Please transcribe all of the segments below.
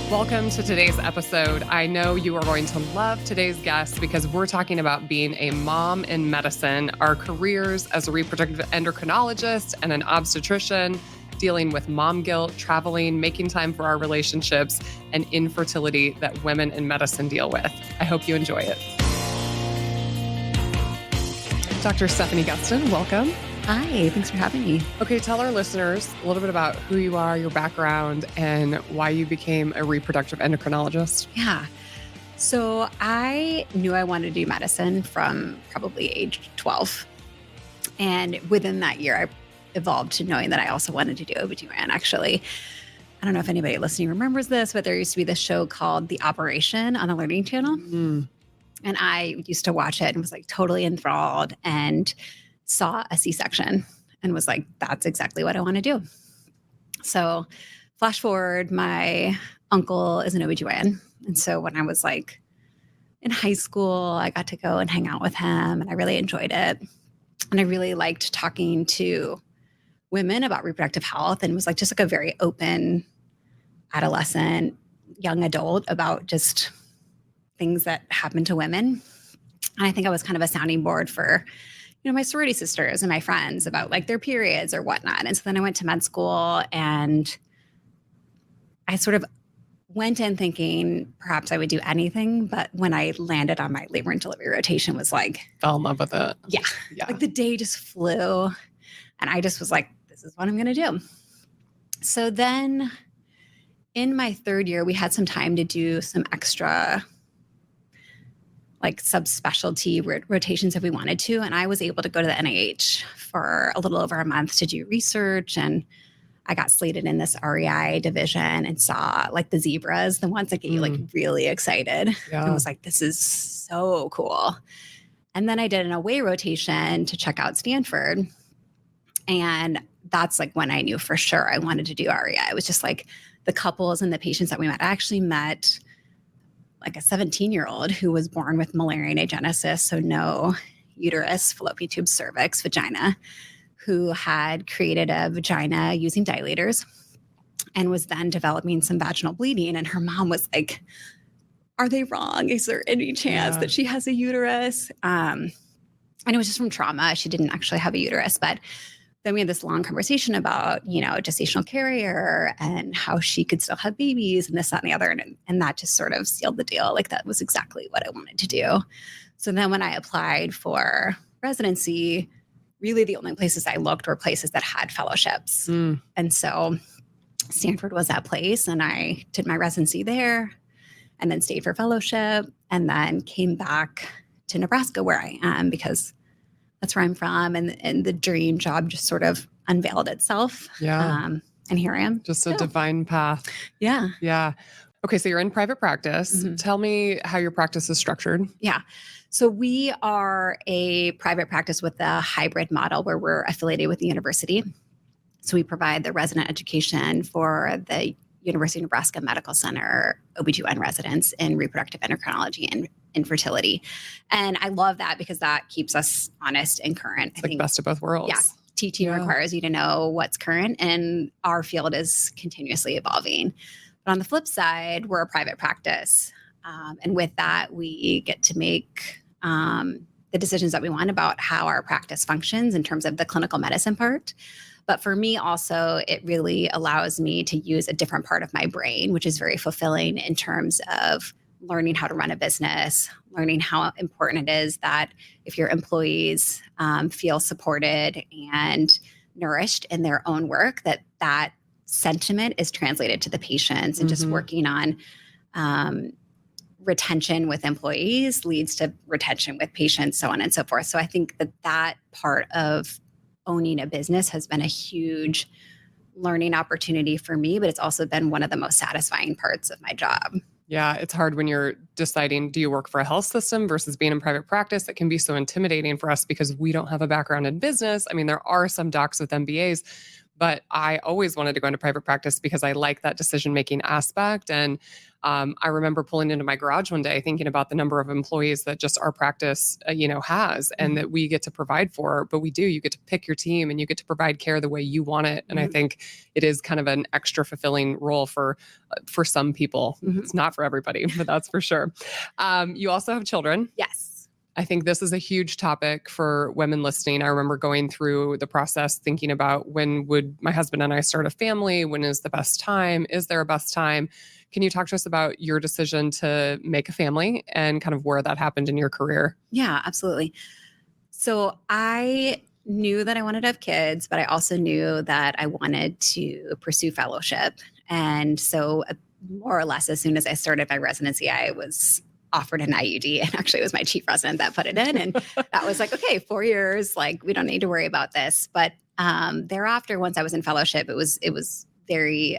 Welcome to today's episode. I know you are going to love today's guest because we're talking about being a mom in medicine, our careers as a reproductive endocrinologist and an obstetrician, dealing with mom guilt, traveling, making time for our relationships, and infertility that women in medicine deal with. I hope you enjoy it. Dr. Stephanie Gustin, welcome. Hi, thanks for having me. Okay, tell our listeners a little bit about who you are, your background, and why you became a reproductive endocrinologist. Yeah. So I knew I wanted to do medicine from probably age 12. And within that year, I evolved to knowing that I also wanted to do OBGYN, actually. I don't know if anybody listening remembers this, but there used to be this show called The Operation on the Learning Channel. And I used to watch it and was like totally enthralled and saw a C-section and was like, that's exactly what I want to do. So flash forward, my uncle is an OBGYN. And so when I was like in high school, I got to go and hang out with him and I really enjoyed it. And I really liked talking to women about reproductive health and was like just like a very open adolescent, young adult about just things that happen to women. And I think I was kind of a sounding board for my sorority sisters and my friends about like their periods or whatnot. And so then I went to med school and I sort of went in thinking perhaps I would do anything. But when I landed on my labor and delivery rotation was like, fell in love with it. Yeah. Like the day just flew. And I just was like, this is what I'm going to do. So then in my third year, we had some time to do some extra like subspecialty rotations if we wanted to. And I was able to go to the NIH for a little over a month to do research. And I got slated in this REI division and saw like the zebras, the ones that get you like really excited. Yeah. And was like, this is so cool. And then I did an away rotation to check out Stanford. And that's like when I knew for sure I wanted to do REI. It was just like the couples and the patients that we met. I actually met like a 17-year-old who was born with Müllerian agenesis, so no uterus, fallopian tube, cervix, vagina, who had created a vagina using dilators and was then developing some vaginal bleeding. And her mom was like, are they wrong? Is there any chance that she has a uterus? And it was just from trauma. She didn't actually have a uterus, but then we had this long conversation about, gestational carrier and how she could still have babies and this, that, and the other. And that just sort of sealed the deal. Like that was exactly what I wanted to do. So then when I applied for residency, really the only places I looked were places that had fellowships. And so Stanford was that place. And I did my residency there and then stayed for fellowship and then came back to Nebraska where I am because that's where I'm from. And the dream job just sort of unveiled itself. Yeah. And here I am. Just a divine path. Yeah. Yeah. Okay. So you're in private practice. Tell me how your practice is structured. Yeah. So we are a private practice with a hybrid model where we're affiliated with the university. So we provide the resident education for the University of Nebraska Medical Center OBGYN residents in reproductive endocrinology and infertility. And I love that because that keeps us honest and current. It's like best of both worlds. Yeah. Teaching requires you to know what's current and our field is continuously evolving. But on the flip side, we're a private practice. And with that, we get to make the decisions that we want about how our practice functions in terms of the clinical medicine part. But for me also, it really allows me to use a different part of my brain, which is very fulfilling in terms of learning how to run a business, learning how important it is that if your employees feel supported and nourished in their own work, that sentiment is translated to the patients and just working on retention with employees leads to retention with patients, so on and so forth. So I think that part of owning a business has been a huge learning opportunity for me, but it's also been one of the most satisfying parts of my job. Yeah, it's hard when you're deciding, do you work for a health system versus being in private practice? It can be so intimidating for us because we don't have a background in business. I mean, there are some docs with MBAs, but I always wanted to go into private practice because I like that decision-making aspect. And I remember pulling into my garage one day thinking about the number of employees that just our practice, has, and that we get to provide for, but we do, you get to pick your team and you get to provide care the way you want it. And I think it is kind of an extra fulfilling role for some people. It's not for everybody, but that's for sure. You also have children. Yes. I think this is a huge topic for women listening. I remember going through the process thinking about, when would my husband and I start a family? When is the best time? Is there a best time? Can you talk to us about your decision to make a family and kind of where that happened in your career? Yeah, absolutely. So I knew that I wanted to have kids, but I also knew that I wanted to pursue fellowship. And so more or less, as soon as I started my residency, I was offered an IUD, and actually it was my chief resident that put it in. And that was like, okay, 4 years, like we don't need to worry about this. But thereafter, once I was in fellowship, it was very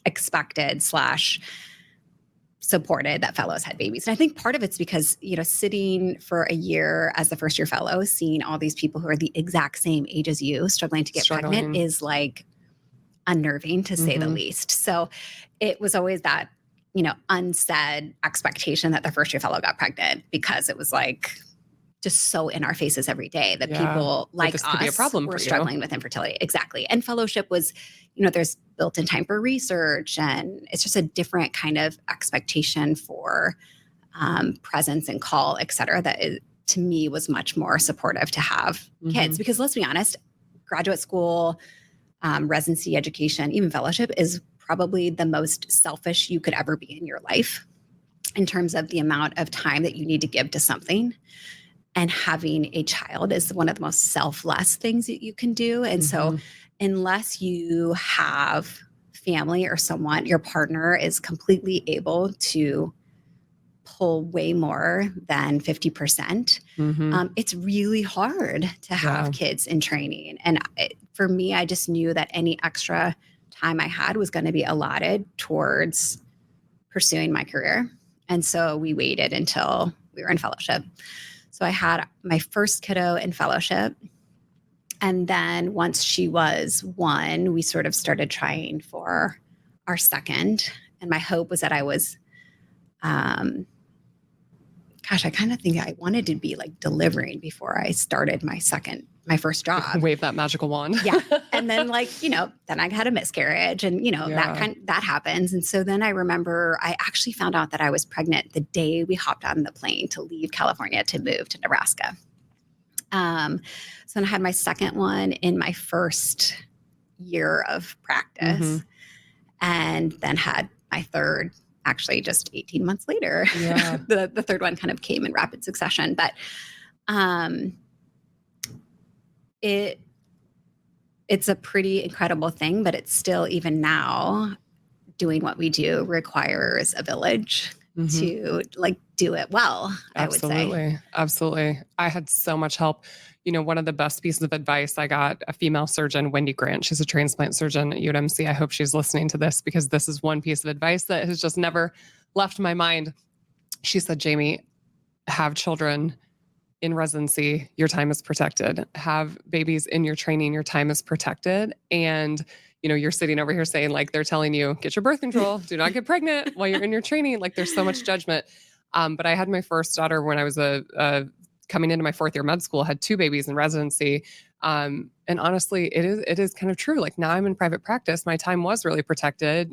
expected / supported that fellows had babies. And I think part of it's because, sitting for a year as the first year fellow, seeing all these people who are the exact same age as you struggling to get pregnant is like unnerving, to say the least. So it was always that, unsaid expectation that the first year fellow got pregnant, because it was like just so in our faces every day that people like this us could be a problem were for struggling with infertility. Exactly. And fellowship was, there's built-in time for research, and it's just a different kind of expectation for presence and call, et cetera, that to me was much more supportive to have kids. Because let's be honest, graduate school, residency education, even fellowship is probably the most selfish you could ever be in your life in terms of the amount of time that you need to give to something. And having a child is one of the most selfless things that you can do. And so unless you have family or someone, your partner is completely able to pull way more than 50%, it's really hard to have kids in training. And for me, I just knew that any extra time I had was going to be allotted towards pursuing my career. And so we waited until we were in fellowship. So I had my first kiddo in fellowship. And then once she was 1, we sort of started trying for our second. And my hope was that I was, I kind of think I wanted to be like delivering before I started my first job. Wave that magical wand. Yeah. And then then I had a miscarriage, and, that happens. And so then I remember I actually found out that I was pregnant the day we hopped on the plane to leave California to move to Nebraska. So then I had my second one in my first year of practice, and then had my third actually just 18 months later. Yeah. The third one kind of came in rapid succession, but it's a pretty incredible thing, but it's still, even now, doing what we do requires a village to do it well, I would say. Absolutely. I had so much help. One of the best pieces of advice I got, a female surgeon, Wendy Grant, she's a transplant surgeon at UMC. I hope she's listening to this, because this is one piece of advice that has just never left my mind. She said, Jamie, have children in residency, your time is protected. Have babies in your training, your time is protected. And, you're sitting over here saying, they're telling you, get your birth control, do not get pregnant while you're in your training. There's so much judgment. But I had my first daughter when I was coming into my 4th year med school, had 2 babies in residency. And honestly, it is kind of true. Now I'm in private practice. My time was really protected,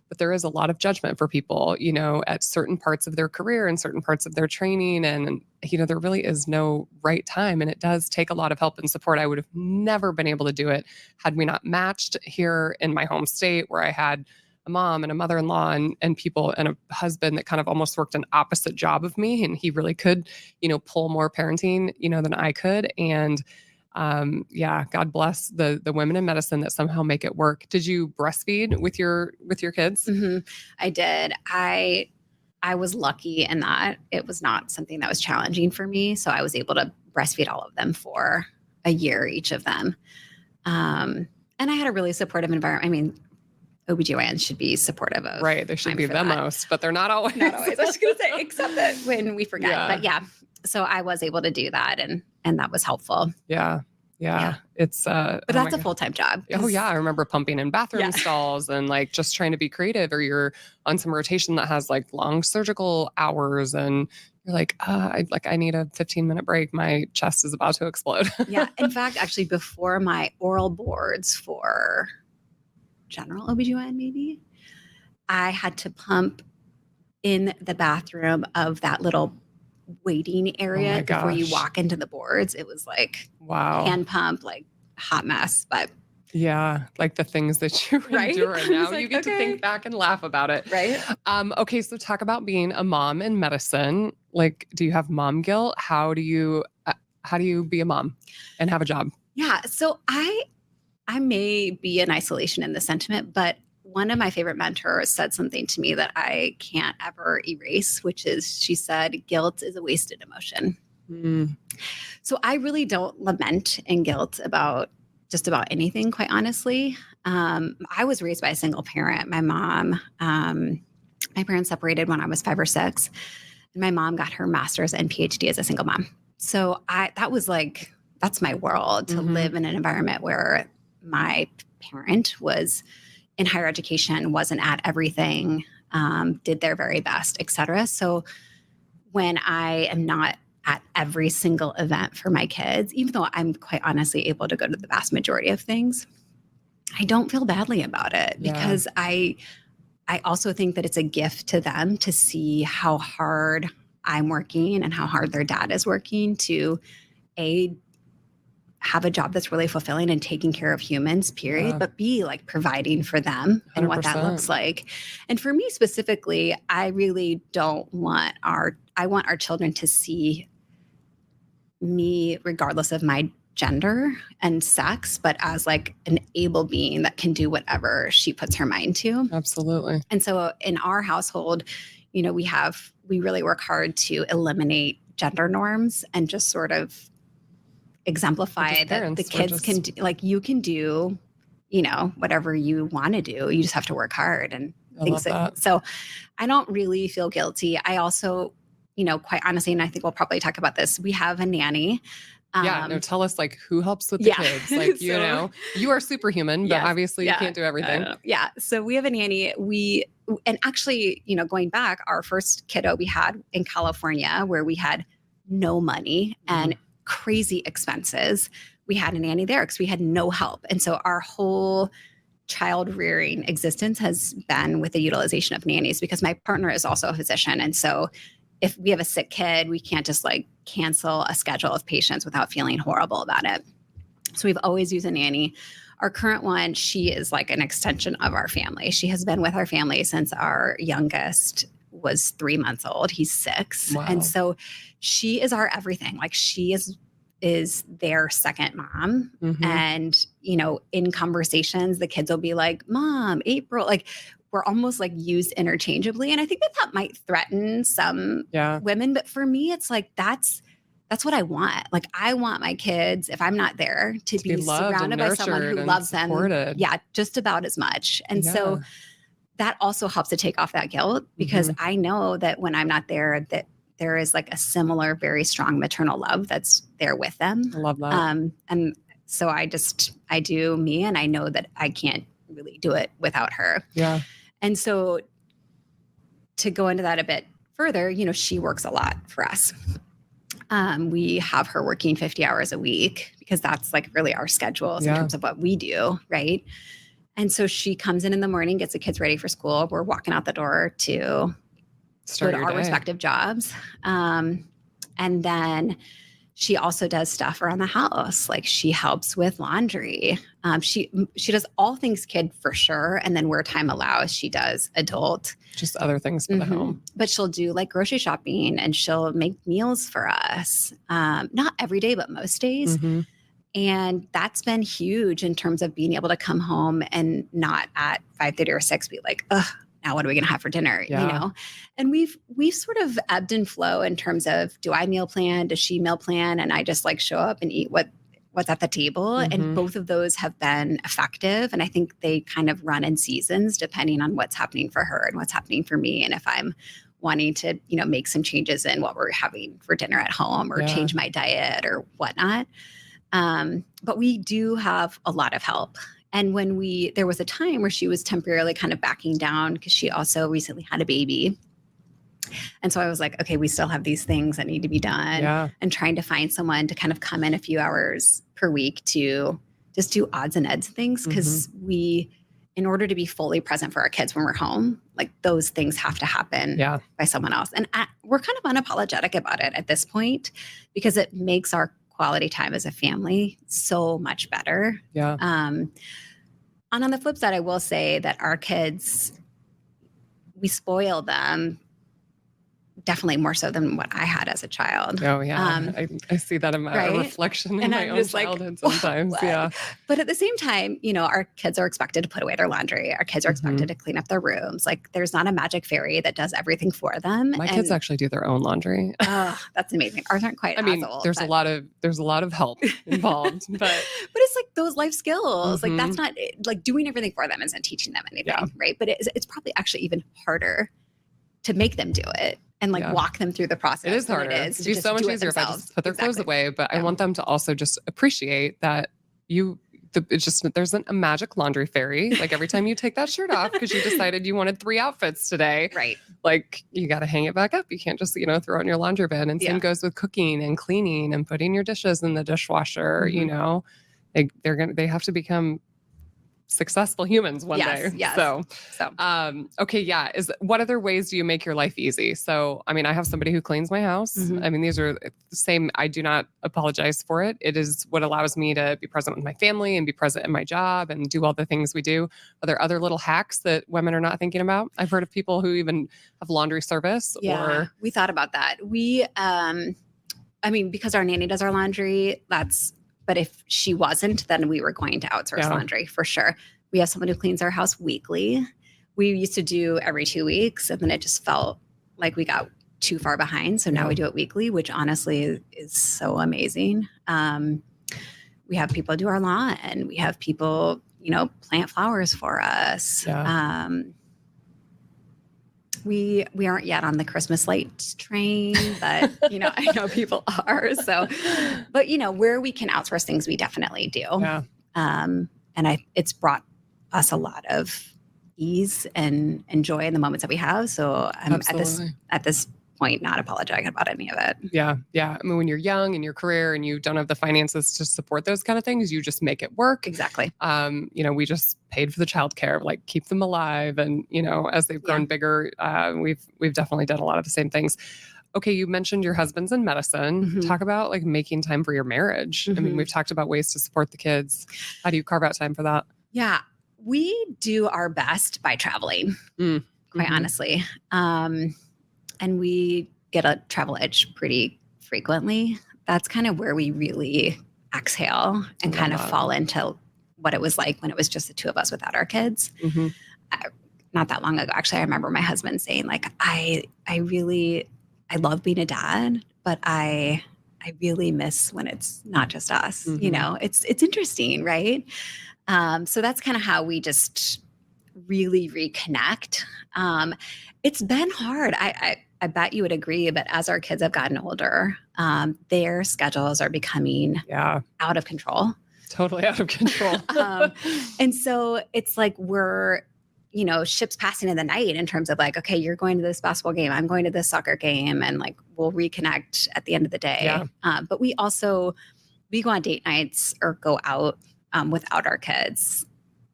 but there is a lot of judgment for people, at certain parts of their career and certain parts of their training. And, there really is no right time. And it does take a lot of help and support. I would have never been able to do it had we not matched here in my home state, where I had a mom and a mother-in-law and people and a husband that kind of almost worked an opposite job of me. And he really could, pull more parenting, than I could. And God bless the women in medicine that somehow make it work. Did you breastfeed with your kids? I did. I was lucky in that it was not something that was challenging for me. So I was able to breastfeed all of them for a year, each of them. And I had a really supportive environment. I mean, OBGYNs should be supportive of. Right. They should be the most, but they're not always. Not always. I was going to say, except that when we forget. Yeah. But yeah, so I was able to do that, and that was helpful. Yeah. Yeah. It's, But oh that's my a full-time job. Oh yeah, I remember pumping in bathroom Yeah. stalls and like just trying to be creative, or you're on some rotation that has like long surgical hours and you're like, I need a 15-minute break. My chest is about to explode. Yeah. In fact, actually before my oral boards for general OBGYN, maybe, I had to pump in the bathroom of that little waiting area before you gosh. walk into the boards. It was like Wow. hand pump, like hot mess, but Yeah, like the things that you Right? endure. And I was now you like, get to okay. think back and laugh about it. right? Okay, so talk about being a mom in medicine. Like, do you have mom guilt? How do you be a mom and have a job? Yeah. So I may be in isolation in the sentiment, but one of my favorite mentors said something to me that I can't ever erase, which is she said, guilt is a wasted emotion. Mm. So I really don't lament in guilt about just about anything, quite honestly. I was raised by a single parent. My mom, my parents separated when I was 5 or 6. And my mom got her master's and PhD as a single mom. So that's my world, to live in an environment where my parent was in higher education, wasn't at everything, did their very best, et cetera. So when I am not at every single event for my kids, even though I'm quite honestly able to go to the vast majority of things, I don't feel badly about it because I also think that it's a gift to them to see how hard I'm working and how hard their dad is working to have a job that's really fulfilling and taking care of humans, period, but B, like providing for them and what that 100%. looks like. And for me specifically, I really don't want I want our children to see me, regardless of my gender and sex, but as like an able being that can do whatever she puts her mind to. Absolutely. And so in our household, we really work hard to eliminate gender norms and just sort of exemplify that the kids can do, like, you can do, whatever you want to do. You just have to work hard and things. So I don't really feel guilty. I also, quite honestly, and I think we'll probably talk about this, we have a nanny. Tell us like who helps with the kids. Like, you are superhuman, but obviously you can't do everything. Yeah. So we have a nanny. And actually, going back, our first kiddo we had in California, where we had no money and crazy expenses, we had a nanny there because we had no help. And so our whole child rearing existence has been with the utilization of nannies, because my partner is also a physician. And so if we have a sick kid, we can't just like cancel a schedule of patients without feeling horrible about it. So we've always used a nanny. Our current one, she is like an extension of our family. She has been with our family since our youngest was 3 months old. He's 6. Wow. And so she is our everything. Like, she is their second mom. And, in conversations, the kids will be like, Mom, April, like, we're almost like used interchangeably. And I think that might threaten some women. But for me, it's like, that's what I want. Like, I want my kids, if I'm not there, to be surrounded by someone who loves them. Yeah, just about as much. And so that also helps to take off that guilt, because I know that when I'm not there, that there is like a similar, very strong maternal love that's there with them. I love that. And so I do me, and I know that I can't really do it without her. Yeah. And so to go into that a bit further, she works a lot for us. We have her working 50 hours a week because that's like really our schedules in terms of what we do. Right. And so she comes in the morning, gets the kids ready for school. We're walking out the door to go to our respective jobs. And then she also does stuff around the house. Like, she helps with laundry. She does all things kid for sure. And then where time allows, she does adult. Just other things for the home. But she'll do like grocery shopping, and she'll make meals for us. Not every day, but most days. And that's been huge in terms of being able to come home and not at 5:30 or 6 be like, ugh, now what are we going to have for dinner? And we've sort of ebbed and flow in terms of, do I meal plan? Does she meal plan? And I just like show up and eat what's at the table. And both of those have been effective. And I think they kind of run in seasons depending on what's happening for her and what's happening for me. And if I'm wanting to, make some changes in what we're having for dinner at home, or change my diet or whatnot. But we do have a lot of help. And there was a time where she was temporarily kind of backing down because she also recently had a baby. And so I was like, okay, we still have these things that need to be done, and trying to find someone to kind of come in a few hours per week to just do odds and ends things. Because in order to be fully present for our kids when we're home, like those things have to happen by someone else. And we're kind of unapologetic about it at this point because it makes our quality time as a family so much better. And on the flip side, I will say that our kids, we spoil them definitely more so than what I had as a child. Oh yeah. I see that in my reflection in my own childhood sometimes. What? Yeah. But at the same time, our kids are expected to put away their laundry. Our kids are expected to clean up their rooms. Like there's not a magic fairy that does everything for them. My kids actually do their own laundry. Oh, that's amazing. Ours aren't quite as old. There's a lot of help involved, but it's like those life skills. Like that's not like doing everything for them isn't teaching them anything, right? But it's probably actually even harder to make them do it. And walk them through the process. It is harder. It'd be so much easier if I just put their clothes away. But I want them to also just appreciate that there's a magic laundry fairy. Like every time you take that shirt off because you decided you wanted 3 outfits today, right? Like you got to hang it back up. You can't just throw it in your laundry bin. And same goes with cooking and cleaning and putting your dishes in the dishwasher. They have to become successful humans one day. Yes. So, okay. Yeah. What other ways do you make your life easy? So, I mean, I have somebody who cleans my house. I mean, these are the same. I do not apologize for it. It is what allows me to be present with my family and be present in my job and do all the things we do. Are there other little hacks that women are not thinking about? I've heard of people who even have laundry service. Yeah, we thought about that. Because our nanny does our laundry, but if she wasn't, then we were going to outsource laundry for sure. We have someone who cleans our house weekly. We used to do every 2 weeks, and then it just felt like we got too far behind. So now we do it weekly, which honestly is so amazing. We have people do our lawn, and we have people, plant flowers for us. We aren't yet on the Christmas light train, but I know people are. So, but where we can outsource things, we definitely do. Yeah. And it's brought us a lot of ease and joy in the moments that we have. So I'm at this point not apologetic about any of it. Yeah. I mean, when you're young in your career and you don't have the finances to support those kind of things, you just make it work. Exactly. We just paid for the childcare, like keep them alive. And, as they've grown bigger, we've definitely done a lot of the same things. Okay. You mentioned your husband's in medicine. Talk about like making time for your marriage. I mean, we've talked about ways to support the kids. How do you carve out time for that? Yeah. We do our best by traveling, quite honestly. And we get a travel itch pretty frequently. That's kind of where we really exhale and kind of fall into what it was like when it was just the two of us without our kids. Not that long ago, actually, I remember my husband saying, like, I love being a dad, but I really miss when it's not just us. It's interesting, right? So that's kind of how we just really reconnect. It's been hard. I bet you would agree, but as our kids have gotten older, their schedules are becoming out of control. Totally out of control. And so it's like we're, ships passing in the night in terms of like, okay, you're going to this basketball game, I'm going to this soccer game, and like we'll reconnect at the end of the day. But we go on date nights or go out without our kids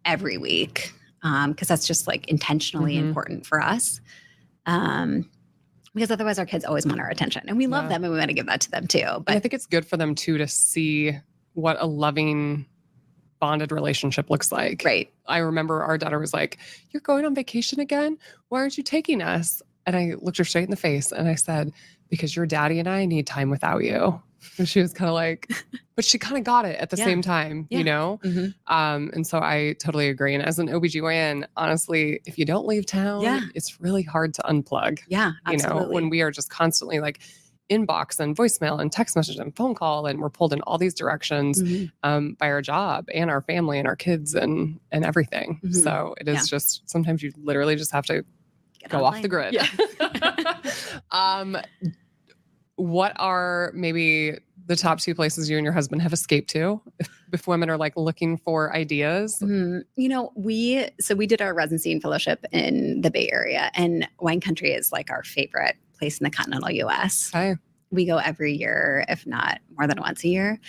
every week. Because that's just like intentionally important for us. Because otherwise our kids always want our attention, and we love them and we want to give that to them too. But I think it's good for them too to see what a loving bonded relationship looks like. Right. I remember our daughter was like, "You're going on vacation again? Why aren't you taking us?" And I looked her straight in the face and I said, "Because your daddy and I need time without you." And she was kind of like, but she kind of got it at the same time, And so I totally agree. And as an OBGYN, honestly, if you don't leave town, it's really hard to unplug. Yeah, absolutely. When we are just constantly like inbox and voicemail and text message and phone call, and we're pulled in all these directions by our job and our family and our kids and everything. So it is just, sometimes you literally just have to go off the grid. What are maybe the top two places you and your husband have escaped to if women are like looking for ideas? You know, we did our residency and fellowship in the Bay Area, and wine country is like our favorite place in the continental US. Okay. We go every year, if not more than once a year.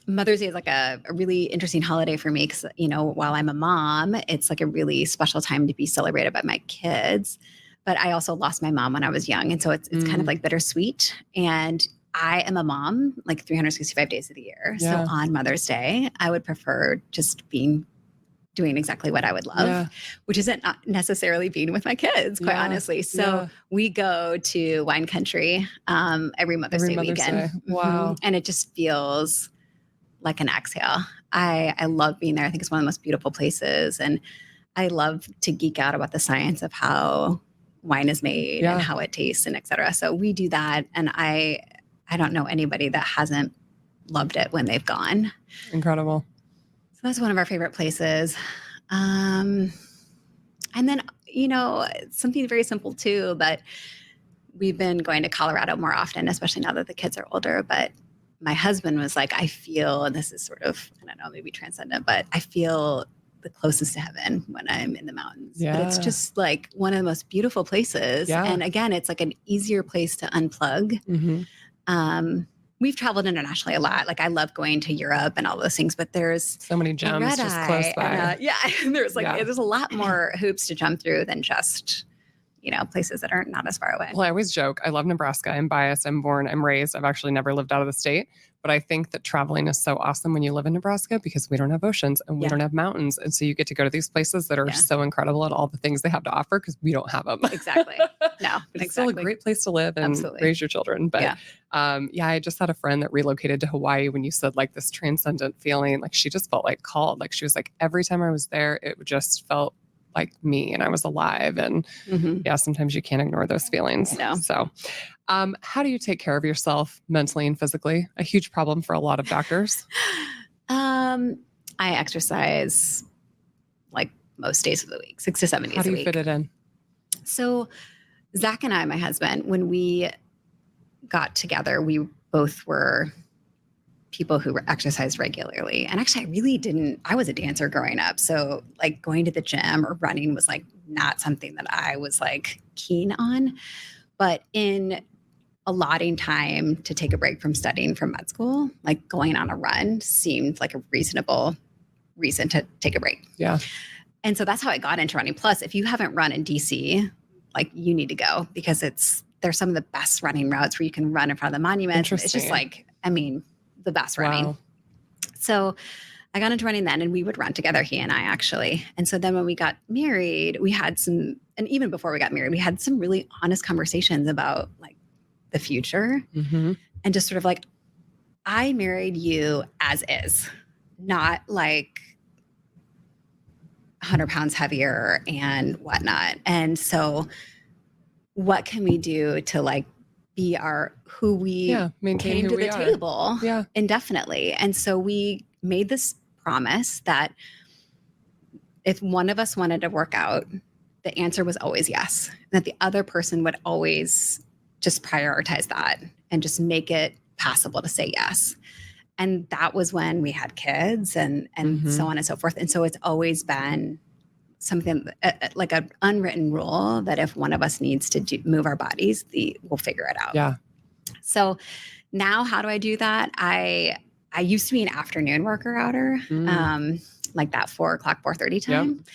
Mother's Day is like a really interesting holiday for me because, you know, while I'm a mom, it's like a really special time to be celebrated by my kids. But I also lost my mom when I was young. And so it's kind of like bittersweet. And I am a mom like 365 days of the year. Yeah. So on Mother's Day, I would prefer just doing exactly what I would love, which isn't not necessarily being with my kids, quite honestly. So we go to wine country every Mother's Day weekend. Wow. And it just feels like an exhale. I love being there. I think it's one of the most beautiful places. And I love to geek out about the science of how wine is made and how it tastes and et cetera. So we do that. And I don't know anybody that hasn't loved it when they've gone. Incredible. So that's one of our favorite places. And then, you know, something very simple too, but we've been going to Colorado more often, especially now that the kids are older. But my husband was like, I feel, and this is sort of, I don't know, maybe transcendent, but I feel the closest to heaven when I'm in the mountains. Yeah. But it's just like one of the most beautiful places. Yeah. And again, it's like an easier place to unplug. We've traveled internationally a lot. Like I love going to Europe and all those things, but there's so many gems just close by. There's there's a lot more hoops to jump through than just, you know, places that are not as far away. Well, I always joke, I love Nebraska. I'm biased. I'm raised. I've actually never lived out of the state, but I think that traveling is so awesome when you live in Nebraska because we don't have oceans and we don't have mountains. And so you get to go to these places that are so incredible at all the things they have to offer because we don't have them. Exactly. No, it's still a great place to live and raise your children. But I just had a friend that relocated to Hawaii when you said like this transcendent feeling, like she just felt like called. Like she was like, every time I was there, it just felt like me and I was alive. And sometimes you can't ignore those feelings. No. So how do you take care of yourself mentally and physically? A huge problem for a lot of doctors. I exercise like most days of the week, 6 to 7 days a week. How do you fit it in? So Zach and I, my husband, when we got together, we both were people who exercised regularly. And actually, I was a dancer growing up. So like going to the gym or running was like not something that I was like keen on. But in allotting time to take a break from studying for med school, like going on a run seemed like a reasonable reason to take a break. Yeah. And so that's how I got into running. Plus, if you haven't run in DC, like you need to go because there's some of the best running routes where you can run in front of the monuments. It's just like, the best running. Wow. So I got into running then and we would run together, he and I actually. And so then when we got married, we had and even before we got married, we had some really honest conversations about like the future and just sort of like, I married you as is, not like 100 pounds heavier and whatnot. And so what can we do to like be who we came to the table indefinitely. And so we made this promise that if one of us wanted to work out, the answer was always yes. And that the other person would always just prioritize that and just make it possible to say yes. And that was when we had kids and so on and so forth. And so it's always been something like an unwritten rule that if one of us needs to move our bodies, we'll figure it out. Yeah. So now how do I do that? I used to be an afternoon worker outer, like that 4:00, 4:30 time. Yep.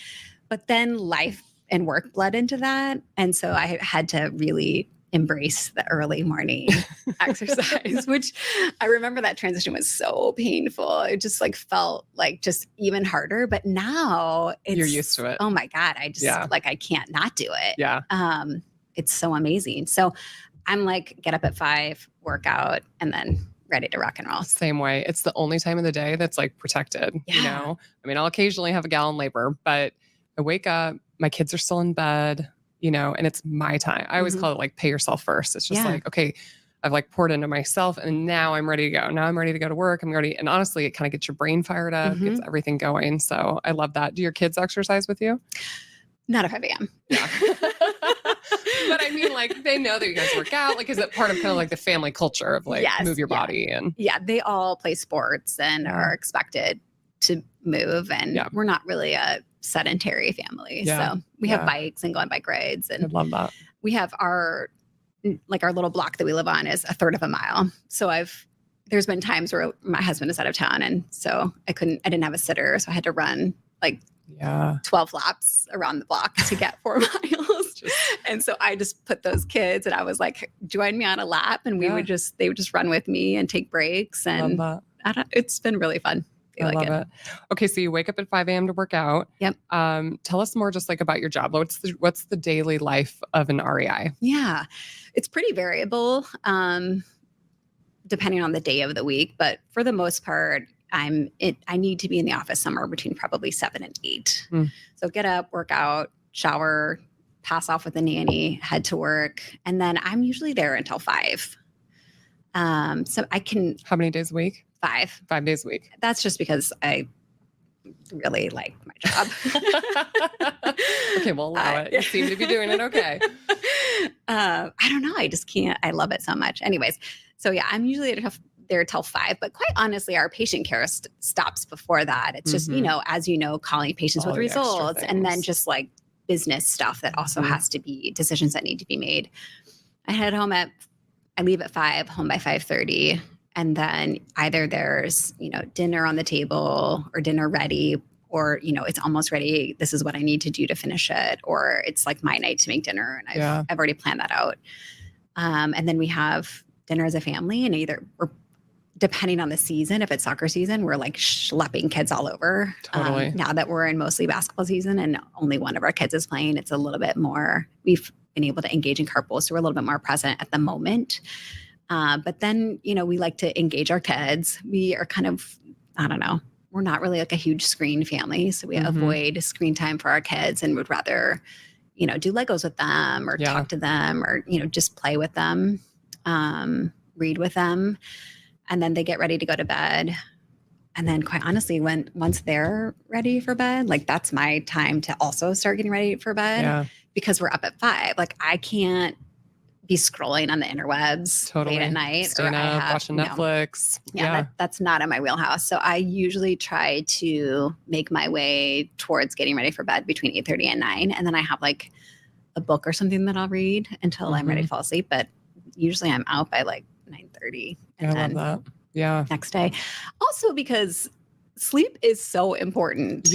But then life and work bled into that. And so I had to really embrace the early morning exercise, which I remember that transition was so painful. It just like felt like just even harder. But now you're used to it. Oh my God. I just like, I can't not do it. Yeah. It's so amazing. So I'm like, get up at 5, work out, and then ready to rock and roll. Same way. It's the only time of the day that's like protected, you know? I mean, I'll occasionally have a gal in labor, but I wake up, my kids are still in bed, you know, and it's my time. I always call it like pay yourself first. It's just like, okay, I've like poured into myself and now I'm ready to go. Now I'm ready to go to work. I'm ready. And honestly, it kind of gets your brain fired up, gets everything going. So I love that. Do your kids exercise with you? Not at 5 a.m. Yeah. But I mean, like they know that you guys work out. Like, is it part of kind of like the family culture of like Yes, move your body and they all play sports and are expected to move, and we're not really a sedentary family. So we have bikes and go on bike rides, and I love that. We have our little block that we live on is a third of a mile. So there's been times where my husband is out of town, and so I didn't have a sitter, so I had to run like 12 laps around the block to get 4 miles. And so I just put those kids, and I was like, join me on a lap, and they would just run with me and take breaks, and it's been really fun. I love it. Okay, so you wake up at 5 a.m. to work out. Yep. Tell us more just like about your job. What's the daily life of an REI? Yeah, it's pretty variable depending on the day of the week, but for the most part, I need to be in the office somewhere between probably 7 and 8. So get up, work out, shower, pass off with the nanny, head to work, and then I'm usually there until 5. So I can. How many days a week? 5. 5 days a week. That's just because I really like my job. Okay, we'll allow it. You seem to be doing it okay. I don't know. I just can't. I love it so much. Anyways, so I'm usually there till 5, but quite honestly, our patient care stops before that. It's just, as you know, calling patients with results, and then just like business stuff that also has to be decisions that need to be made. I leave at 5, home by 5:30. And then either there's, dinner on the table or dinner ready, or, it's almost ready. This is what I need to do to finish it. Or it's like my night to make dinner, and I've already planned that out. And then we have dinner as a family, and we're depending on the season, if it's soccer season, we're like schlepping kids all over. Totally. Now that we're in mostly basketball season and only one of our kids is playing, it's a little bit more, we've been able to engage in carpool. So we're a little bit more present at the moment. But then, we like to engage our kids. We are kind of, I don't know, we're not really like a huge screen family. So we avoid screen time for our kids and would rather, do Legos with them or talk to them or, just play with them, read with them. And then they get ready to go to bed. And then quite honestly, once they're ready for bed, like that's my time to also start getting ready for bed because we're up at 5. Like I can't be scrolling on the interwebs late at night. Staying up, watching Netflix. That's not in my wheelhouse. So I usually try to make my way towards getting ready for bed between 8:30 and 9. And then I have like a book or something that I'll read until I'm ready to fall asleep. But usually I'm out by like 9:30. I love that. Yeah. Next day. Also because sleep is so important.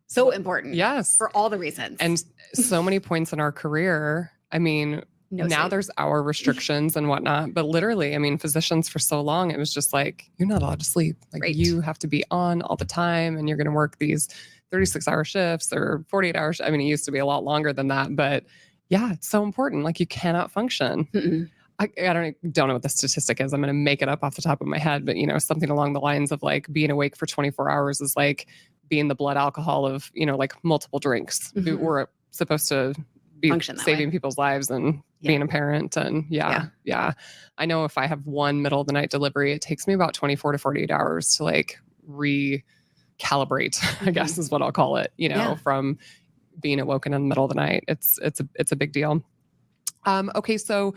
So important. Yes. For all the reasons. And so many points in our career. I mean, now there's hour restrictions and whatnot, but literally, I mean, physicians for so long, it was just like, you're not allowed to sleep. Like you have to be on all the time and you're going to work these 36-hour shifts or 48 hours. I mean, it used to be a lot longer than that, but it's so important. Like you cannot function. I don't know what the statistic is. I'm going to make it up off the top of my head, but something along the lines of like being awake for 24 hours is like being the blood alcohol of, like multiple drinks. We're supposed to be saving people's lives and being a parent. And I know if I have one middle of the night delivery, it takes me about 24 to 48 hours to like recalibrate, I guess is what I'll call it, from being awoken in the middle of the night. It's a big deal. Okay. So,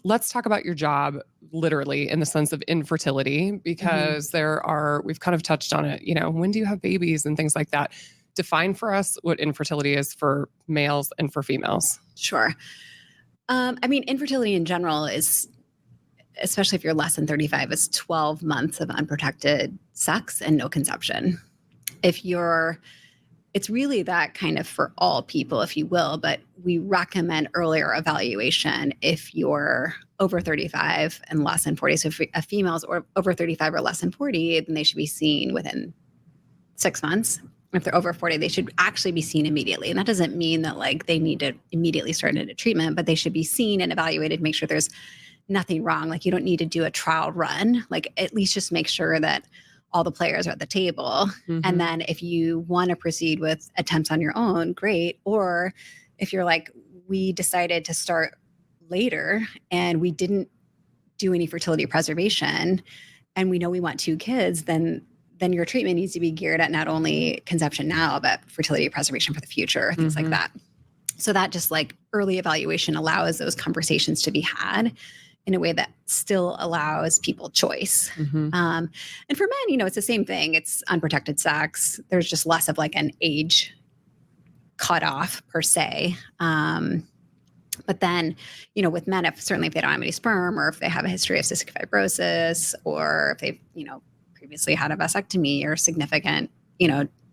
let's talk about your job literally in the sense of infertility, because we've kind of touched on it, when do you have babies and things like that? Define for us what infertility is for males and for females. Sure. I mean, infertility in general is, especially if you're less than 35, is 12 months of unprotected sex and no conception. It's really that kind of for all people, if you will, but we recommend earlier evaluation if you're over 35 and less than 40. So if a female's or over 35 or less than 40, then they should be seen within 6 months. If they're over 40, they should actually be seen immediately. And that doesn't mean that like they need to immediately start into treatment, but they should be seen and evaluated, make sure there's nothing wrong. Like you don't need to do a trial run, like at least just make sure that all the players are at the table. And then if you want to proceed with attempts on your own, great. Or if you're like, we decided to start later and we didn't do any fertility preservation and we know we want 2 kids, then your treatment needs to be geared at not only conception now, but fertility preservation for the future, things like that. So that just like early evaluation allows those conversations to be had in a way that still allows people choice. Mm-hmm. And for men, it's the same thing. It's unprotected sex. There's just less of like an age cutoff per se. But then, with men, certainly if they don't have any sperm, or if they have a history of cystic fibrosis, or if they've, previously had a vasectomy or significant,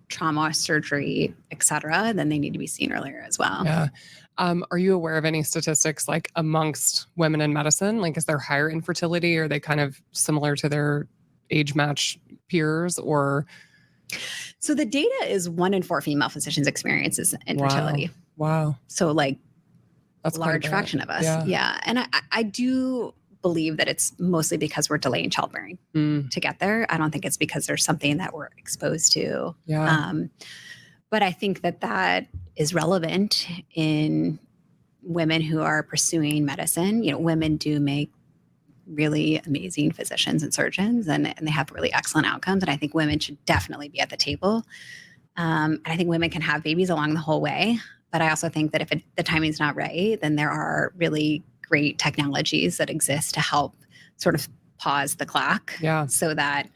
trauma, surgery, et cetera, then they need to be seen earlier as well. Yeah. Are you aware of any statistics like amongst women in medicine? Like, is there higher infertility? Are they kind of similar to their age match peers, or? So the data is 1 in 4 female physicians experiences infertility. Wow. So like that's a large fraction of us. Yeah. And I do believe that it's mostly because we're delaying childbearing to get there. I don't think it's because there's something that we're exposed to. Yeah. But I think that is relevant in women who are pursuing medicine. Women do make really amazing physicians and surgeons, and they have really excellent outcomes. And I think women should definitely be at the table. And I think women can have babies along the whole way. But I also think that if the timing's not right, then there are really great technologies that exist to help sort of pause the clock, so that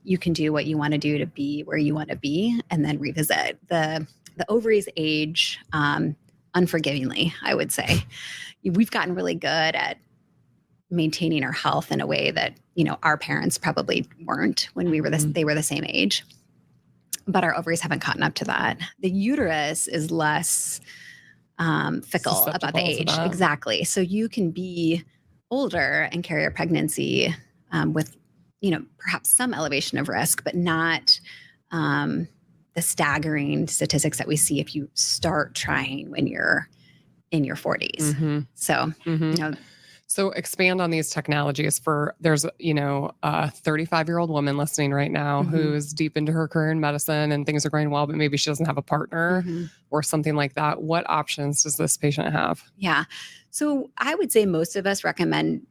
you can do what you want to do to be where you want to be, and then revisit. The ovaries age unforgivingly, I would say. We've gotten really good at maintaining our health in a way that our parents probably weren't when they were the same age. But our ovaries haven't caught up to that. The uterus is less fickle about the age. Exactly. So you can be older and carry a pregnancy with, perhaps some elevation of risk, but not the staggering statistics that we see if you start trying when you're in your 40s. Mm-hmm. So, So expand on these technologies there's, a 35-year-old woman listening right now who's deep into her career in medicine and things are going well, but maybe she doesn't have a partner or something like that. What options does this patient have? Yeah. So I would say most of us recommend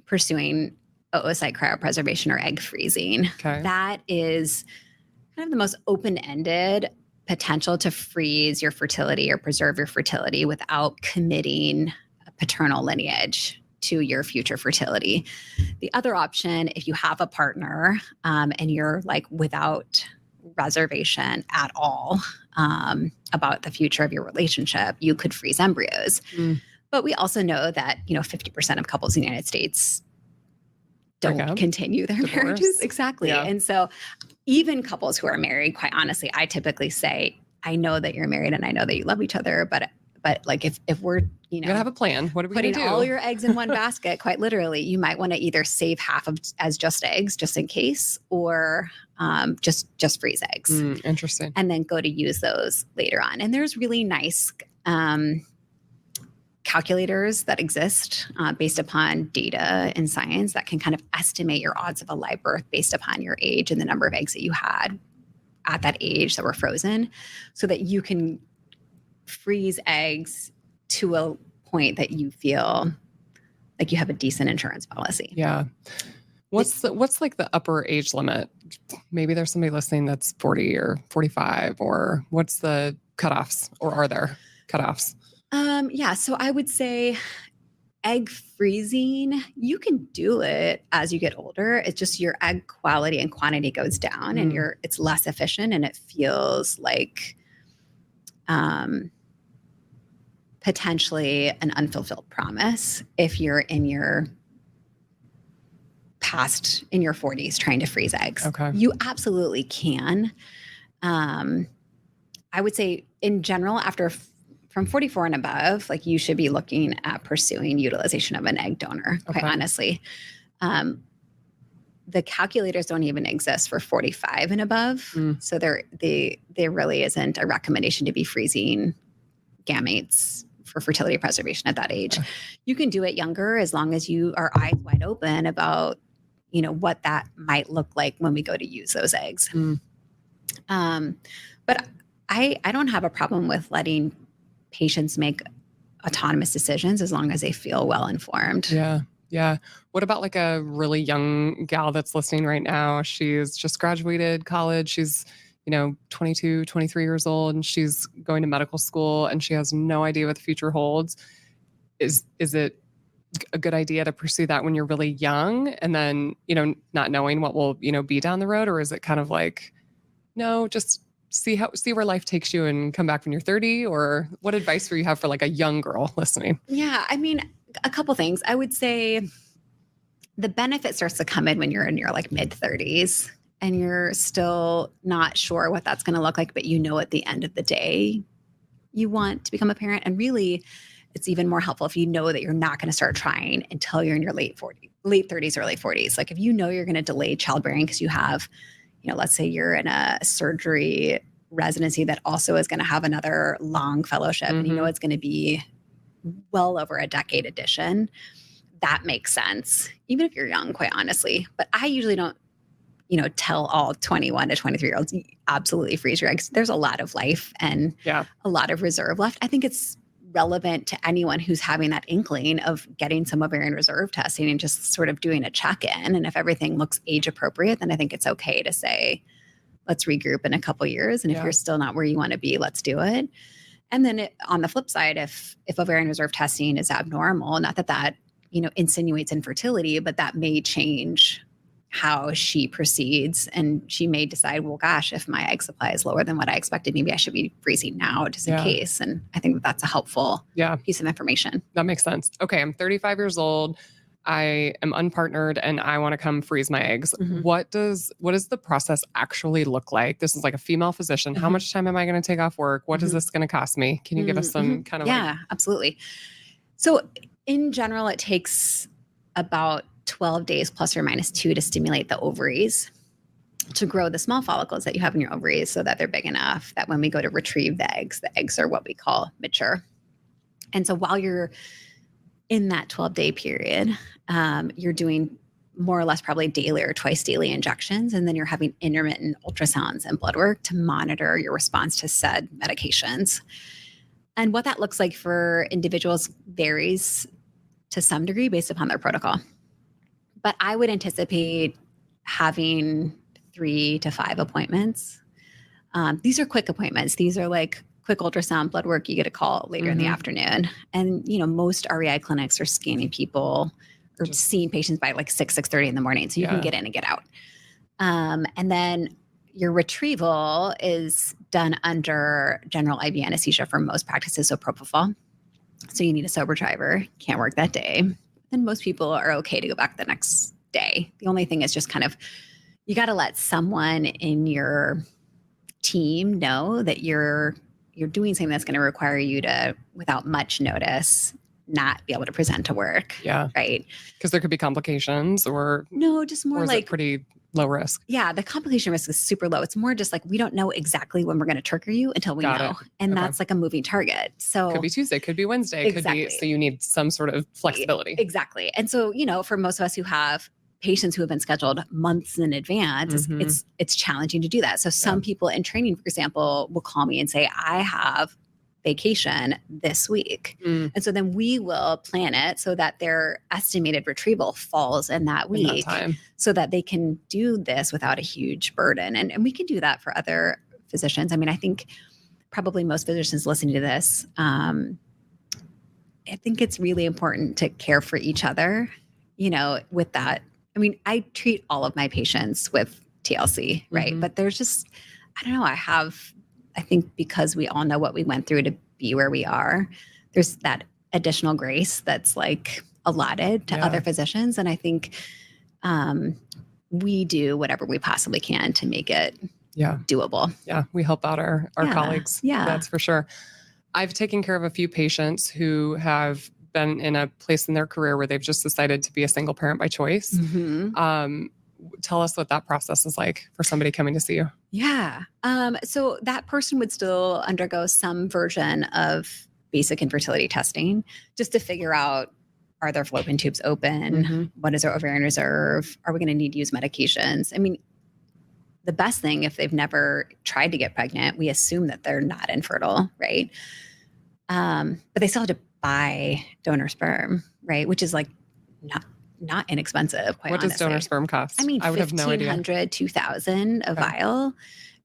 pursuing oocyte cryopreservation or egg freezing. Okay. That is kind of the most open-ended potential to freeze your fertility or preserve your fertility without committing a paternal lineage to your future fertility. The other option, if you have a partner and you're like without reservation at all about the future of your relationship, you could freeze embryos. But we also know that 50% of couples in the United States don't continue their marriages. Exactly. Yeah. And so even couples who are married, quite honestly, I typically say, I know that you're married and I know that you love each other, but like if we're, you gotta have a plan. What are we putting gonna do? All your eggs in one basket, quite literally, you might want to either save half as just eggs, just in case, or just freeze eggs. Interesting. And then go to use those later on. And there's really nice calculators that exist based upon data and science that can kind of estimate your odds of a live birth based upon your age and the number of eggs that you had at that age that were frozen, so that you can freeze eggs to a point that you feel like you have a decent insurance policy. Yeah. What's like the upper age limit? Maybe there's somebody listening that's 40 or 45, or what's the cutoffs, or are there cutoffs? Yeah. So I would say egg freezing, you can do it as you get older. It's just your egg quality and quantity goes down and it's less efficient, and it feels like potentially an unfulfilled promise if you're in your 40s trying to freeze eggs. Okay. You absolutely can. I would say in general, from 44 and above, like you should be looking at pursuing utilization of an egg donor, quite honestly. The calculators don't even exist for 45 and above. So there really isn't a recommendation to be freezing gametes for fertility preservation at that age. You can do it younger as long as you are eyes wide open about, what that might look like when we go to use those eggs. But I don't have a problem with letting patients make autonomous decisions as long as they feel well informed. Yeah. Yeah. What about like a really young gal that's listening right now? She's just graduated college. She's, 22, 23 years old and she's going to medical school and she has no idea what the future holds. Is it a good idea to pursue that when you're really young and then, not knowing what will, be down the road? Or is it kind of like, no, just see where life takes you and come back when you're 30? Or what advice would you have for like a young girl listening? Yeah. I mean, a couple things. I would say the benefit starts to come in when you're in your like mid 30s and you're still not sure what that's going to look like, but at the end of the day, you want to become a parent. And really, it's even more helpful if you know that you're not going to start trying until you're in your late 30s, early 40s. Like if you know you're going to delay childbearing because you have, let's say you're in a surgery residency that also is going to have another long fellowship, and it's going to be well over a decade addition, that makes sense, even if you're young, quite honestly. But I usually don't, tell all 21 to 23-year-olds, absolutely freeze your eggs. There's a lot of life and a lot of reserve left. I think it's relevant to anyone who's having that inkling of getting some ovarian reserve testing and just sort of doing a check-in. And if everything looks age appropriate, then I think it's okay to say, let's regroup in a couple years. And if you're still not where you want to be, let's do it. And then on the flip side, if ovarian reserve testing is abnormal, not that insinuates infertility, but that may change how she proceeds. And she may decide, well, gosh, if my egg supply is lower than what I expected, maybe I should be freezing now just in case. And I think that's a helpful piece of information. That makes sense. Okay. I'm 35 years old. I am unpartnered and I want to come freeze my eggs. What does the process actually look like? This is like a female physician. How much time am I going to take off work? What is this going to cost me? Can you give us some kind of absolutely. So in general, it takes about 12 days plus or minus 2 to stimulate the ovaries to grow the small follicles that you have in your ovaries so that they're big enough that when we go to retrieve the eggs are what we call mature. And so while you're in that 12-day period, you're doing more or less probably daily or twice daily injections. And then you're having intermittent ultrasounds and blood work to monitor your response to said medications. And what that looks like for individuals varies to some degree based upon their protocol. But I would anticipate having 3 to 5 appointments. These are quick appointments. These are like quick ultrasound, blood work. You get a call later in the afternoon. And, most REI clinics are scanning people or seeing patients by like 6:30 in the morning. So you can get in and get out. And then your retrieval is done under general IV anesthesia for most practices. So propofol. So you need a sober driver. Can't work that day. Then most people are okay to go back the next day. The only thing is just kind of, you got to let someone in your team know that you're doing something that's going to require you to, without much notice, not be able to present to work. Yeah. Right. Because there could be complications or. No, just more like. Pretty low risk. Yeah. The complication risk is super low. It's more just like, we don't know exactly when we're going to trigger you until we know. And that's like a moving target. So could be Tuesday, could be Wednesday, exactly. Could be, so you need some sort of flexibility. Exactly. And so, for most of us who have patients who have been scheduled months in advance, it's challenging to do that. So some people in training, for example, will call me and say, I have vacation this week. And so then we will plan it so that their estimated retrieval falls in that week so that they can do this without a huge burden. And we can do that for other physicians. I mean, I think probably most physicians listening to this, I think it's really important to care for each other, with that. I mean, I treat all of my patients with TLC, right? But there's just, I don't know, I think because we all know what we went through to be where we are, there's that additional grace that's like allotted to other physicians. And I think we do whatever we possibly can to make it doable. Yeah. We help out our colleagues. Yeah. That's for sure. I've taken care of a few patients who have been in a place in their career where they've just decided to be a single parent by choice. Tell us what that process is like for somebody coming to see you. Yeah. So that person would still undergo some version of basic infertility testing just to figure out, are their fallopian tubes open? What is their ovarian reserve? Are we going to need to use medications? I mean, the best thing, if they've never tried to get pregnant, we assume that they're not infertile, right? But they still have to buy donor sperm, right? Which is like not inexpensive, quite honestly. What does donor sperm cost? I mean, I would have no idea. $1,500, $2,000 a vial.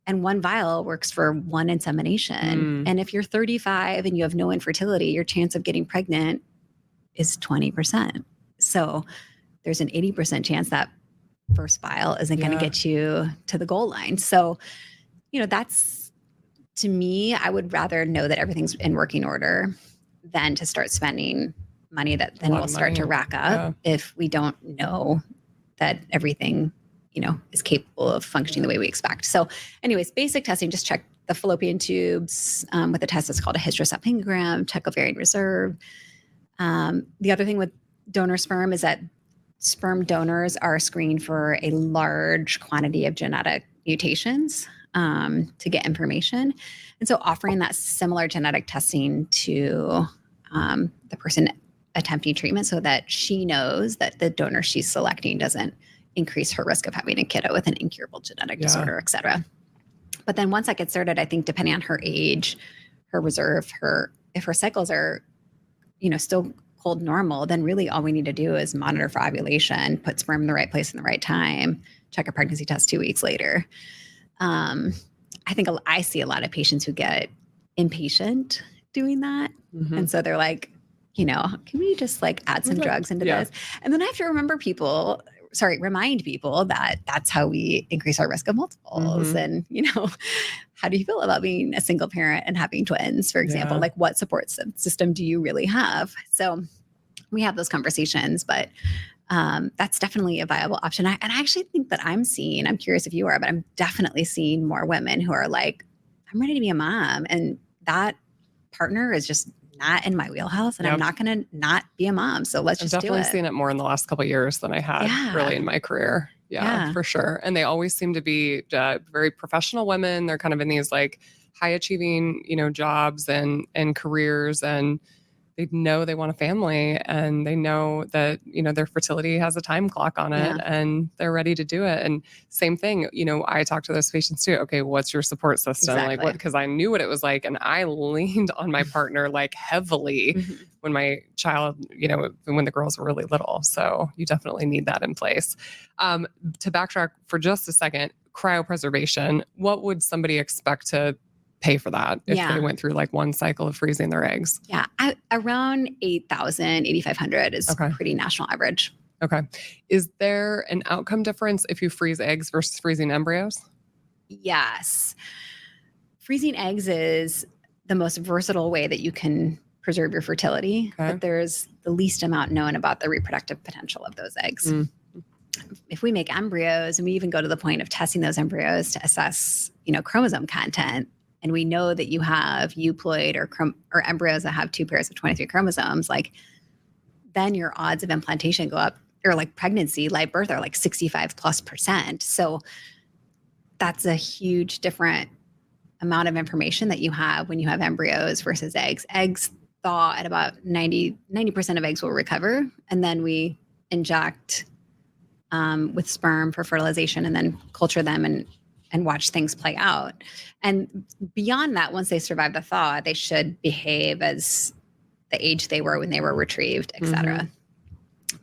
And one vial works for one insemination. And if you're 35 and you have no infertility, your chance of getting pregnant is 20%. So there's an 80% chance that first vial isn't going to get you to the goal line. So, that's, to me, I would rather know that everything's in working order than to start spending money that then will start to rack up if we don't know that everything is capable of functioning the way we expect. So anyways, basic testing, just check the fallopian tubes with a test that's called a hysterosalpingogram, check ovarian reserve. The other thing with donor sperm is that sperm donors are screened for a large quantity of genetic mutations to get information. And so offering that similar genetic testing to the person attempting treatment so that she knows that the donor she's selecting doesn't increase her risk of having a kiddo with an incurable genetic disorder, et cetera. But then once that gets started, I think depending on her age, her reserve, if her cycles are, still cold normal, then really all we need to do is monitor for ovulation, put sperm in the right place in the right time, check a pregnancy test 2 weeks later. I think I see a lot of patients who get impatient doing that. And so they're like, can we just add some drugs into this? And then I have to remind people that that's how we increase our risk of multiples. And, how do you feel about being a single parent and having twins, for example? What support system do you really have? So we have those conversations, but that's definitely a viable option. And I actually think that I'm curious if you are, but I'm definitely seeing more women who are like, I'm ready to be a mom. And that partner is just not in my wheelhouse, and I'm not going to not be a mom. So let's just do it. I've definitely seen it more in the last couple of years than I had really in my career. Yeah, for sure. And they always seem to be very professional women. They're kind of in these high achieving, jobs and careers, and they know they want a family, and they know that, their fertility has a time clock on it, and they're ready to do it. And same thing, I talk to those patients too. Okay, what's your support system? Exactly. Because I knew what it was like, and I leaned on my partner heavily when my child, when the girls were really little. So you definitely need that in place. To backtrack for just a second, cryopreservation, what would somebody expect to pay for that if they went through one cycle of freezing their eggs? Yeah. Around 8,000, 8,500 is pretty national average. Okay. Is there an outcome difference if you freeze eggs versus freezing embryos? Yes. Freezing eggs is the most versatile way that you can preserve your fertility, but there's the least amount known about the reproductive potential of those eggs. If we make embryos, and we even go to the point of testing those embryos to assess, chromosome content, and we know that you have euploid or embryos that have 2 pairs of 23 chromosomes, then your odds of implantation go up, or pregnancy, live birth are 65+%. So that's a huge different amount of information that you have when you have embryos versus eggs. Eggs thaw at about 90% of eggs will recover, and then we inject with sperm for fertilization and then culture them and watch things play out. And beyond that, once they survive the thaw, they should behave as the age they were when they were retrieved, et cetera.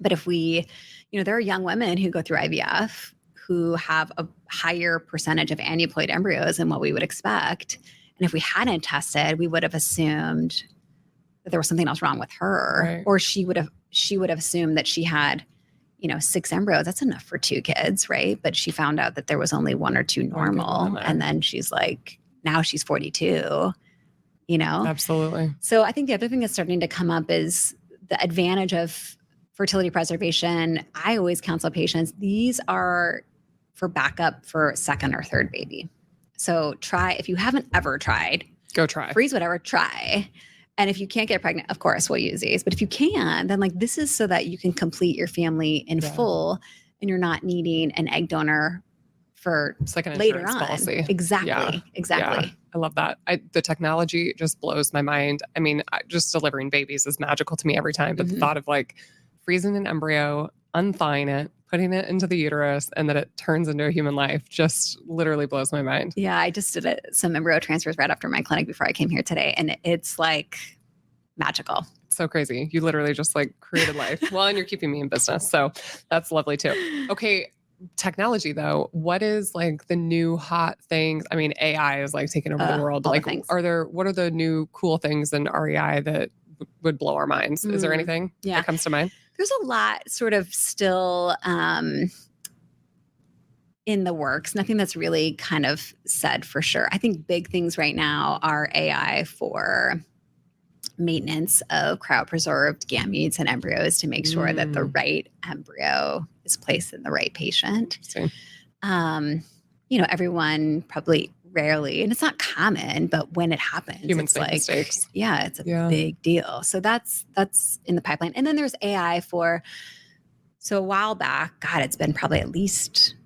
But if there are young women who go through IVF who have a higher percentage of aneuploid embryos than what we would expect. And if we hadn't tested, we would have assumed that there was something else wrong with her, or she would have assumed that she had 6 embryos. That's enough for 2 kids, right? But she found out that there was only 1 or 2 normal. And then she's now she's 42, Absolutely. So I think the other thing that's starting to come up is the advantage of fertility preservation. I always counsel patients, these are for backup for 2nd or 3rd baby. So try, if you haven't ever tried, go try. Freeze whatever, try. And if you can't get pregnant, of course, we'll use these. But if you can, then this is so that you can complete your family in full, and you're not needing an egg donor for it's like an later insurance on. Policy. Exactly. Yeah. I love that. The technology just blows my mind. I mean, just delivering babies is magical to me every time. But the thought of freezing an embryo, unthawing it, putting it into the uterus, and that it turns into a human life just literally blows my mind. Yeah, I just did some embryo transfers right after my clinic before I came here today, and it's magical. So crazy. You literally just created life. Well, and you're keeping me in business. So that's lovely too. Okay. technology though, what is like the new hot things? I mean, AI is like taking over the world. All the Like, things. what are the new cool things in REI that would blow our minds? Is there anything that comes to mind? There's a lot sort of still in the works. Nothing that's really kind of said for sure. I think big things right now are AI for maintenance of cryopreserved gametes and embryos to make sure that the right embryo is placed in the right patient. Everyone probably rarely, and it's not common, but when it happens, humans make mistakes. Yeah, it's a big deal. So that's in the pipeline. And then there's AI so a while back, God, it's been probably at least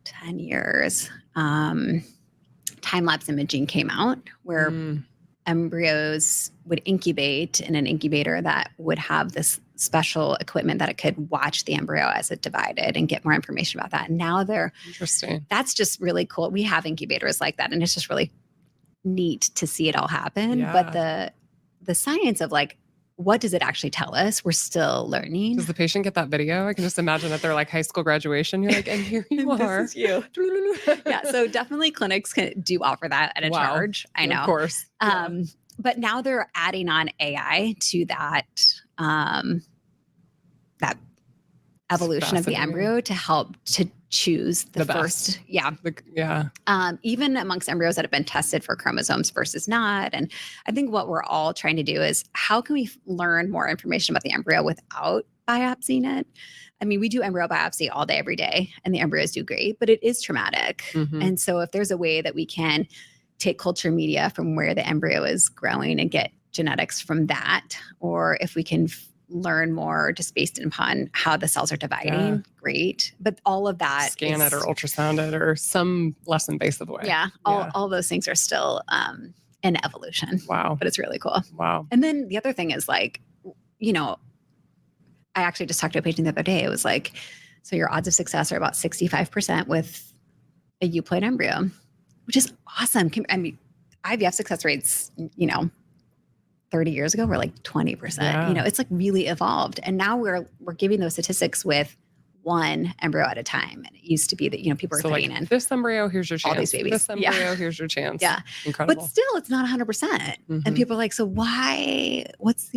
10 years. Time-lapse imaging came out where embryos would incubate in an incubator that would have this special equipment that it could watch the embryo as it divided and get more information about that. And now interesting. That's just really cool. We have incubators like that, and it's just really neat to see it all happen. Yeah. But the science of like, what does it actually tell us? We're still learning. Does the patient get that video? I can just imagine that they're like high school graduation. You're like, and here you are. This is you. Yeah. So definitely clinics do offer that at a charge. I know. Of course. But now they're adding on AI to that, that evolution of the embryo to help to choose the first. Yeah. Even amongst embryos that have been tested for chromosomes versus not. And I think what we're all trying to do is how can we learn more information about the embryo without biopsying it? I mean, we do embryo biopsy all day, every day, and the embryos do great, but it is traumatic. And so if there's a way that we can take culture media from where the embryo is growing and get genetics from that, or if we can learn more just based upon how the cells are dividing, great. But all of that, scan it or ultrasound it or some less invasive way. All those things are still in evolution. Wow. But it's really cool. Wow. And then the other thing is like, I actually just talked to a patient the other day. It was like, so your odds of success are about 65% with a euploid embryo, which is awesome. I mean, IVF success rates, 30 years ago were like 20%. Yeah. It's like really evolved. And now we're giving those statistics with one embryo at a time. And it used to be that, people are putting in this embryo, here's your chance. All these babies. This embryo, here's your chance. Yeah. Incredible. But still, it's not 100%. And people are like, so why, what's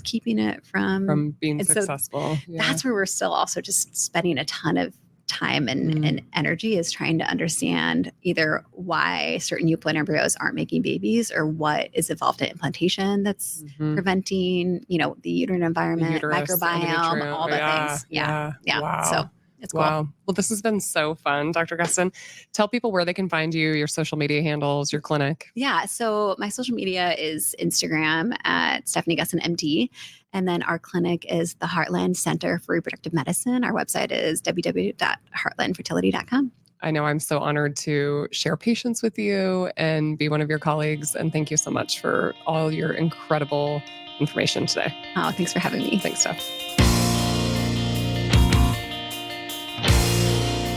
keeping it from being successful? So that's where we're still also just spending a ton of time and energy is trying to understand either why certain euploid embryos aren't making babies or what is involved in implantation that's preventing, the uterine environment, the uterus, microbiome, all the things. Yeah. Wow. So it's cool. Wow. Well, this has been so fun, Dr. Gustin. Tell people where they can find you, your social media handles, your clinic. Yeah. So my social media is Instagram at Stephanie Gustin MD. And then our clinic is the Heartland Center for Reproductive Medicine. Our website is www.heartlandfertility.com. I know I'm so honored to share patients with you and be one of your colleagues. And thank you so much for all your incredible information today. Oh, thanks for having me. Thanks, Steph.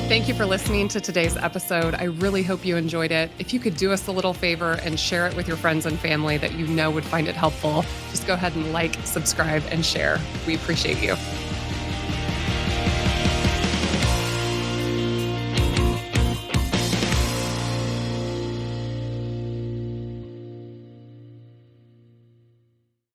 Thank you for listening to today's episode. I really hope you enjoyed it. If you could do us a little favor and share it with your friends and family that would find it helpful, just go ahead and like, subscribe, and share. We appreciate you.